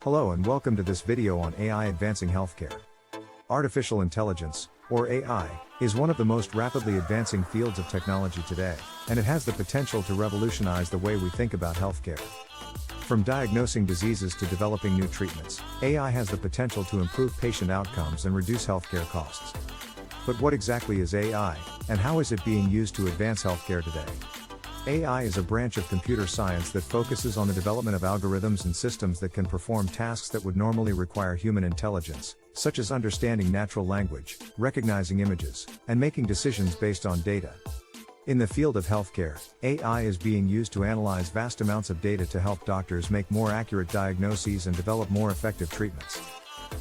Hello and welcome to this video on AI advancing healthcare. Artificial intelligence, or AI, is one of the most rapidly advancing fields of technology today, and it has the potential to revolutionize the way we think about healthcare. From diagnosing diseases to developing new treatments, AI has the potential to improve patient outcomes and reduce healthcare costs. But what exactly is AI, and how is it being used to advance healthcare today? AI is a branch of computer science that focuses on the development of algorithms and systems that can perform tasks that would normally require human intelligence, such as understanding natural language, recognizing images, and making decisions based on data. In the field of healthcare, AI is being used to analyze vast amounts of data to help doctors make more accurate diagnoses and develop more effective treatments.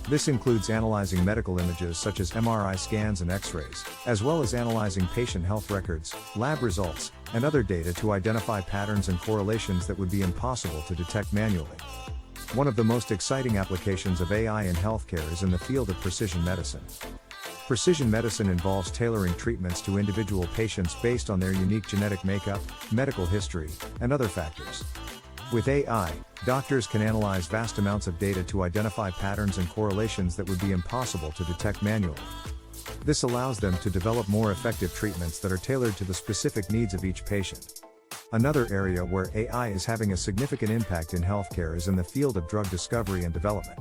This includes analyzing medical images such as MRI scans and X-rays, as well as analyzing patient health records, lab results, and other data to identify patterns and correlations that would be impossible to detect manually. One of the most exciting applications of AI in healthcare is in the field of precision medicine. Precision medicine involves tailoring treatments to individual patients based on their unique genetic makeup, medical history, and other factors. With AI, doctors can analyze vast amounts of data to identify patterns and correlations that would be impossible to detect manually. This allows them to develop more effective treatments that are tailored to the specific needs of each patient. Another area where AI is having a significant impact in healthcare is in the field of drug discovery and development.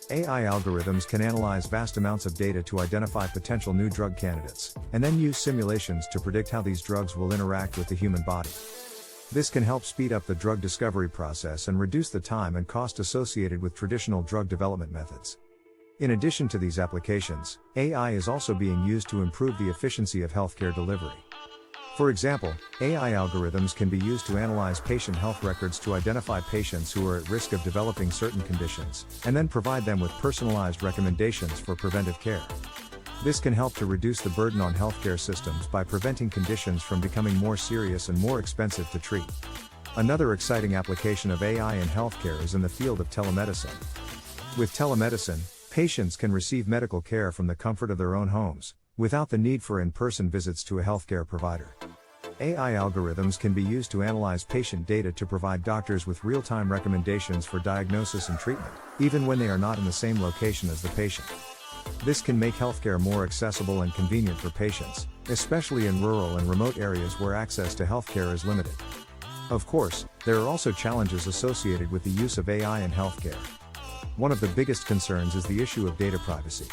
AI algorithms can analyze vast amounts of data to identify potential new drug candidates, and then use simulations to predict how these drugs will interact with the human body. This can help speed up the drug discovery process and reduce the time and cost associated with traditional drug development methods. In addition to these applications, AI is also being used to improve the efficiency of healthcare delivery. For example, AI algorithms can be used to analyze patient health records to identify patients who are at risk of developing certain conditions, and then provide them with personalized recommendations for preventive care. This can help to reduce the burden on healthcare systems by preventing conditions from becoming more serious and more expensive to treat. Another exciting application of AI in healthcare is in the field of telemedicine. With telemedicine, patients can receive medical care from the comfort of their own homes, without the need for in-person visits to a healthcare provider. AI algorithms can be used to analyze patient data to provide doctors with real-time recommendations for diagnosis and treatment, even when they are not in the same location as the patient. This can make healthcare more accessible and convenient for patients, especially in rural and remote areas where access to healthcare is limited. Of course, there are also challenges associated with the use of AI in healthcare. One of the biggest concerns is the issue of data privacy.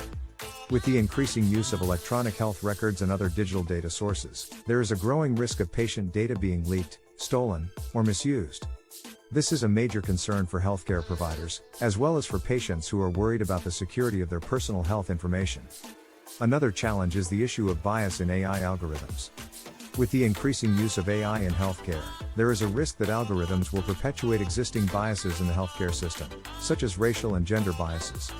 With the increasing use of electronic health records and other digital data sources, there is a growing risk of patient data being leaked, stolen, or misused. This is a major concern for healthcare providers, as well as for patients who are worried about the security of their personal health information. Another challenge is the issue of bias in AI algorithms. With the increasing use of AI in healthcare, there is a risk that algorithms will perpetuate existing biases in the healthcare system, such as racial and gender biases.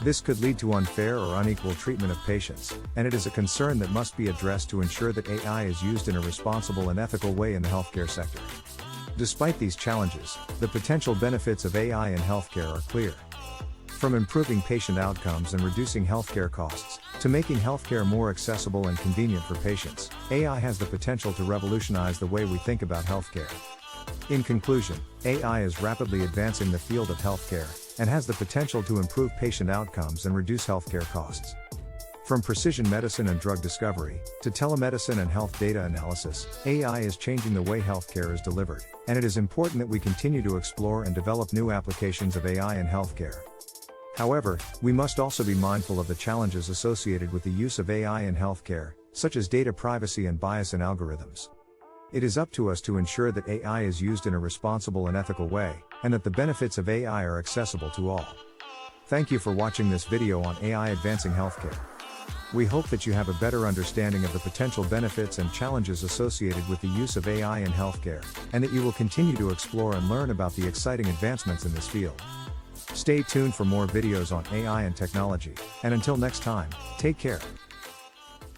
This could lead to unfair or unequal treatment of patients, and it is a concern that must be addressed to ensure that AI is used in a responsible and ethical way in the healthcare sector. Despite these challenges, the potential benefits of AI in healthcare are clear. From improving patient outcomes and reducing healthcare costs, to making healthcare more accessible and convenient for patients, AI has the potential to revolutionize the way we think about healthcare. In conclusion, AI is rapidly advancing the field of healthcare, and has the potential to improve patient outcomes and reduce healthcare costs. From precision medicine and drug discovery, to telemedicine and health data analysis, AI is changing the way healthcare is delivered, and it is important that we continue to explore and develop new applications of AI in healthcare. However, we must also be mindful of the challenges associated with the use of AI in healthcare, such as data privacy and bias in algorithms. It is up to us to ensure that AI is used in a responsible and ethical way, and that the benefits of AI are accessible to all. Thank you for watching this video on AI advancing healthcare. We hope that you have a better understanding of the potential benefits and challenges associated with the use of AI in healthcare, and that you will continue to explore and learn about the exciting advancements in this field. Stay tuned for more videos on AI and technology, and until next time, take care.